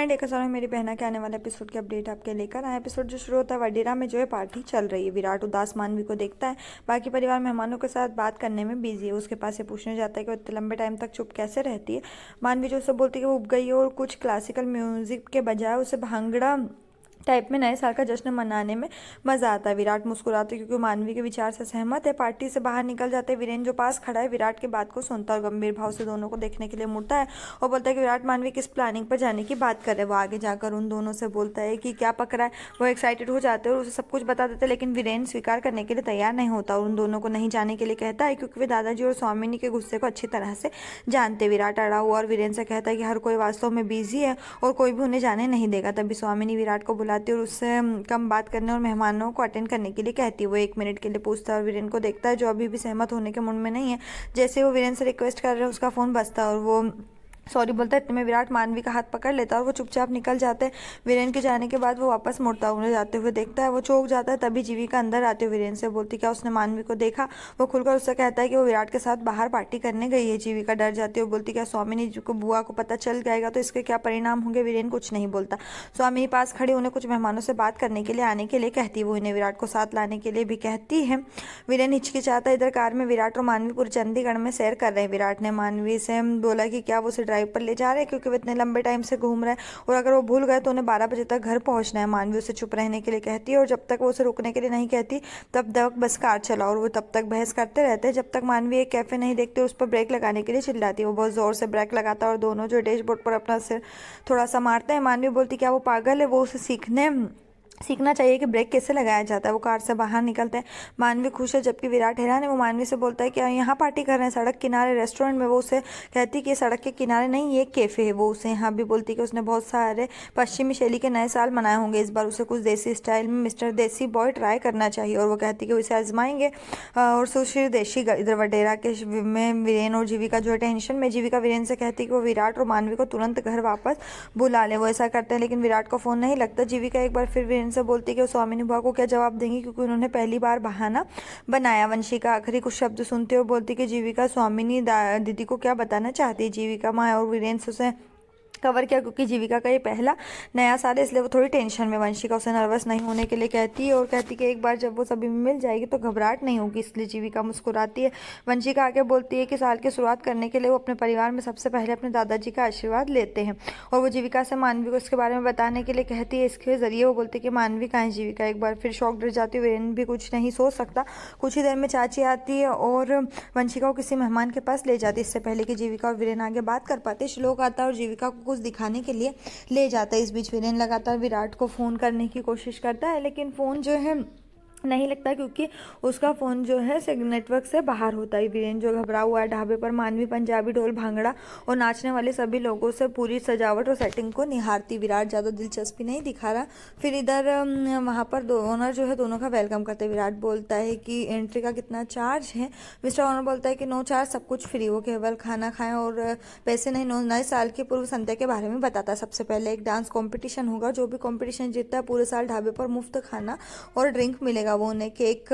Friend, एक समय मेरी बहना के आने वाले एपिसोड की अपडेट आपके लेकर आए। एपिसोड जो शुरू होता है वडेरा में जो है पार्टी चल रही है। विराट उदास मानवी को देखता है, बाकी परिवार मेहमानों के साथ बात करने में बिजी है। उसके पास ये पूछने जाता है कि वो इतने लंबे टाइम तक चुप कैसे रहती है। मानवी जो उससे बोलती है कि वो उब गई है और कुछ क्लासिकल म्यूजिक के बजाय उसे भांगड़ा टाइप में नए साल का जश्न मनाने में मजा आता है। विराट मुस्कुराते क्योंकि वो मानवी के विचार से सहमत है। पार्टी से बाहर निकल जाते हैं। वीरेन जो पास खड़ा है विराट की बात को सुनता और गंभीर भाव से दोनों को देखने के लिए मुड़ता है और बोलता है कि विराट मानवी किस प्लानिंग पर जाने की बात कर रहे हैं। वो आगे जाकर उन दोनों से बोलता है कि क्या पकड़ा है। वो एक्साइटेड हो जाते हैं और उसे सब कुछ बता देते हैं, लेकिन वीरेन स्वीकार करने के लिए तैयार नहीं होता और उन दोनों को नहीं जाने के लिए कहता है क्योंकि वे दादाजी और स्वामिनी के गुस्से को अच्छी तरह से जानते। विराट अड़ा हुआ और वीरेन से कहता है कि हर कोई वास्तव में बिजी है और कोई भी उन्हें जाने नहीं देगा। तभी स्वामिनी विराट को बुलाती है और उससे कम बात करने और मेहमानों को अटेंड करने के लिए कहती है। वो 1 मिनट के लिए पूछता है और वीरेन को देखता है जो अभी भी सहमत होने के मूड में नहीं है। जैसे वो वीरेन से रिक्वेस्ट कर रहे हैं उसका फोन बजता है और वो सॉरी बोलता है। इतने में विराट मानवी का हाथ पकड़ लेता है और वो चुपचाप निकल जाते हैं। वीरेन के जाने के बाद वो वापस मुड़ता उन्हें जाते हुए देखता है। वो चौंक जाता है। तभी जीविका अंदर आते हुए वीरेन से बोलती क्या उसने मानवी को देखा। वो खुलकर उससे कहता है कि वो विराट के साथ बाहर पार्टी करने गई है। जीविका डर जाती है और बोलती क्या स्वामिनी जी को बुआ को पता चल जाएगा तो इसके क्या परिणाम होंगे। वीरेन कुछ नहीं बोलता। स्वामिनी पास खड़ी उन्हें कुछ मेहमानों से बात करने के लिए आने के लिए कहती है। वो इन्हें विराट को साथ लाने के लिए भी कहती है। वीरेन हिचकिचाता है। इधर कार में विराट और मानवी पूरे चंडीगढ़ में सैर कर रहे हैं। विराट ने मानवी से बोला कि क्या वो उसे ड्राइव पर ले जा रहे हैं क्योंकि वो इतने लंबे टाइम से घूम रहे हैं और अगर वो भूल गए तो उन्हें 12 बजे तक घर पहुंचना है। मानवी उसे चुप रहने के लिए कहती है और जब तक वो उसे रुकने के लिए नहीं कहती तब तक बस कार चलाओ। और वो तब तक बहस करते रहते हैं जब तक मानवी एक कैफे नहीं देखते उस पर ब्रेक लगाने के लिए चिल्लाती है। वो बहुत जोर से ब्रेक लगाता है और दोनों जो डैशबोर्ड पर अपना सिर थोड़ा सा मारते हैं। मानवी बोलती क्या वो पागल है, वो उसे सीखना चाहिए कि ब्रेक कैसे लगाया जाता है। वो कार से बाहर निकलते हैं। मानवी खुश है जबकि विराट हैरान है। वो मानवी से बोलता है कि यहाँ पार्टी कर रहे हैं सड़क किनारे रेस्टोरेंट में। वो उसे कहती कि सड़क के किनारे नहीं ये कैफे है। वो उसे यहाँ भी बोलती कि उसने बहुत सारे पश्चिमी शैली के नए साल मनाए होंगे, इस बार उसे कुछ देसी स्टाइल में मिस्टर देसी बॉय ट्राई करना चाहिए। और वो कहती कि वो इसे आजमाएंगे और सुश्री देशी इधर वडेरा के में वीरेन और जीविका जो है टेंशन में। जीविका वीरेन से कहती कि वो विराट और मानवी को तुरंत घर वापस बुला ले। वो ऐसा करते हैं लेकिन विराट को फोन नहीं लगता। जीविका एक बार फिर वीरेन से बोलती है कि वो स्वामिनी बुआ को क्या जवाब देंगी क्योंकि उन्होंने पहली बार बहाना बनाया। वंशिका आखिरी कुछ शब्द सुनते और बोलती कि जीविका स्वामिनी दीदी को क्या बताना चाहती है। जीविका माँ और वीरेन से उसे कवर किया क्योंकि जीविका का ये पहला नया साल है इसलिए वो थोड़ी टेंशन में। वंशिका उसे नर्वस नहीं होने के लिए कहती है और कहती कि एक बार जब वो सभी में मिल जाएगी तो घबराहट नहीं होगी, इसलिए जीविका मुस्कुराती है। वंशिका आगे बोलती है कि साल की शुरुआत करने के लिए वो अपने परिवार में सबसे पहले अपने दादाजी का आशीर्वाद लेते हैं और वो जीविका से मानवी को इसके बारे में बताने के लिए कहती है। इसके जरिए वो बोलती है कि मानवी कहाँ है। जीविका एक बार फिर शौक डर जाती है। वीरेन भी कुछ नहीं सोच सकता। कुछ ही देर में चाची आती है और वंशिका को किसी मेहमान के पास ले जाती है। इससे पहले कि जीविका और वीरेन आगे बात कर पाते श्लोक आता है और जीविका को कुछ दिखाने के लिए ले जाता है। इस बीच वीरेन लगातार विराट को फोन करने की कोशिश करता है लेकिन फोन जो है नहीं लगता क्योंकि उसका फ़ोन जो है नेटवर्क से बाहर होता है। वीरेन जो घबरा हुआ है ढाबे पर मानवी पंजाबी ढोल भांगड़ा और नाचने वाले सभी लोगों से पूरी सजावट और सेटिंग को निहारती। विराट ज़्यादा दिलचस्पी नहीं दिखा रहा। फिर इधर वहाँ पर ओनर जो है दोनों का वेलकम करते। विराट बोलता है कि एंट्री का कितना चार्ज है। मिस्टर ओनर बोलता है कि नो चार्ज, सब कुछ फ्री, वो केवल खाना खाएं और पैसे नहीं। नए साल की पूर्व संध्या के बारे में बताता है। सबसे पहले एक डांस कॉम्पिटिशन होगा, जो भी कॉम्पिटिशन जीतता है पूरे साल ढाबे पर मुफ्त खाना और ड्रिंक मिलेगा। वो उन्हें केक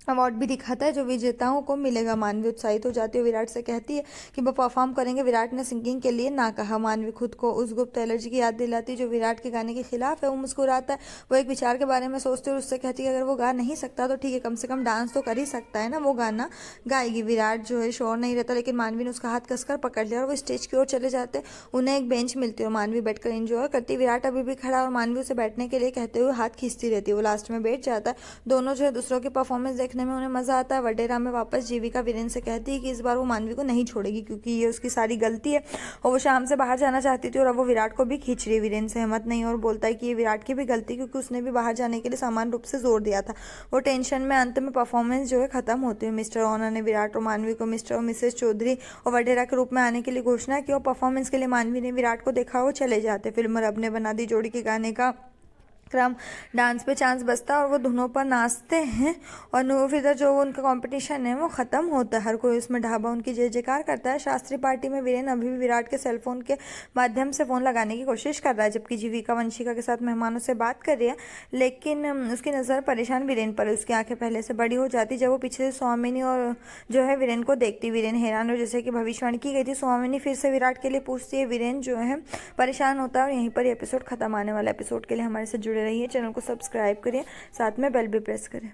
अवार्ड भी दिखाता है जो विजेताओं को मिलेगा। मानवी उत्साहित हो जाती है। विराट से कहती है कि वो परफॉर्म करेंगे। विराट ने सिंगिंग के लिए ना कहा। मानवी खुद को उस गुप्त एलर्जी की याद दिलाती है जो विराट के गाने के खिलाफ है। वो मुस्कुराता है। वो एक विचार के बारे में सोचती है और उससे कहती है अगर वो गा नहीं सकता तो ठीक है, कम से कम डांस तो कर ही सकता है ना, वो गाना गाएगी। विराट जो है श्योर नहीं रहता लेकिन मानवी ने उसका हाथ कसकर पकड़ लिया और वो स्टेज की ओर चले जाते। उन्हें एक बेंच मिलती है और मानवी बैठकर एंजॉय करती। विराट अभी भी खड़ा और मानवी उसे बैठने के लिए कहते हुए हाथ खींचती रहती है। वो लास्ट में बैठ जाता है। दोनों जो है दूसरों की परफॉर्मेंस देखने में उन्हें मजा आता है। वडेरा में वापस जीविका वीरेन से कहती है कि इस बार वो मानवी को नहीं छोड़ेगी क्योंकि ये उसकी सारी गलती है और वो शाम से बाहर जाना चाहती थी और अब वो विराट को भी खींच रही है। वीरेन सहमत नहीं और बोलता है कि ये विराट की भी गलती क्योंकि उसने भी बाहर जाने के लिए समान रूप से जोर दिया था। वो टेंशन में अंत में परफॉर्मेंस जो है खत्म होती है। मिस्टर ओनर ने विराट और मानवी को मिस्टर और मिसेस चौधरी और वडेरा के रूप में आने के लिए घोषणा की और परफॉर्मेंस के लिए मानवी ने विराट को देखा वो चले जाते। फिल्म रब ने बना दी जोड़ी के गाने का क्रम डांस पे चांस बचता है और वो धुनों पर नाचते हैं और फिर जो उनका कंपटीशन है वो ख़त्म होता है। हर कोई उसमें ढाबा उनकी जय जयकार करता है। शास्त्री पार्टी में वीरेन अभी भी विराट के सेलफोन के माध्यम से फ़ोन लगाने की कोशिश कर रहा है, जबकि जीविका वंशिका के साथ मेहमानों से बात कर रही है, लेकिन उसकी नज़र परेशान वीरेन पर। उसकी आंखें पहले से बड़ी हो जाती जब वो पीछे से स्वामिनी और जो है वीरेन को देखती। वीरेन हैरान हो, जैसे कि भविष्यवाणी की गई थी। स्वामिनी फिर से विराट के लिए पूछती है। वीरेन जो है परेशान होता है और यहीं पर एपिसोड खत्म। आने वाला एपिसोड के लिए हमारे साथ जुड़े रहिए, चैनल को सब्सक्राइब करिए, साथ में बेल भी प्रेस करें।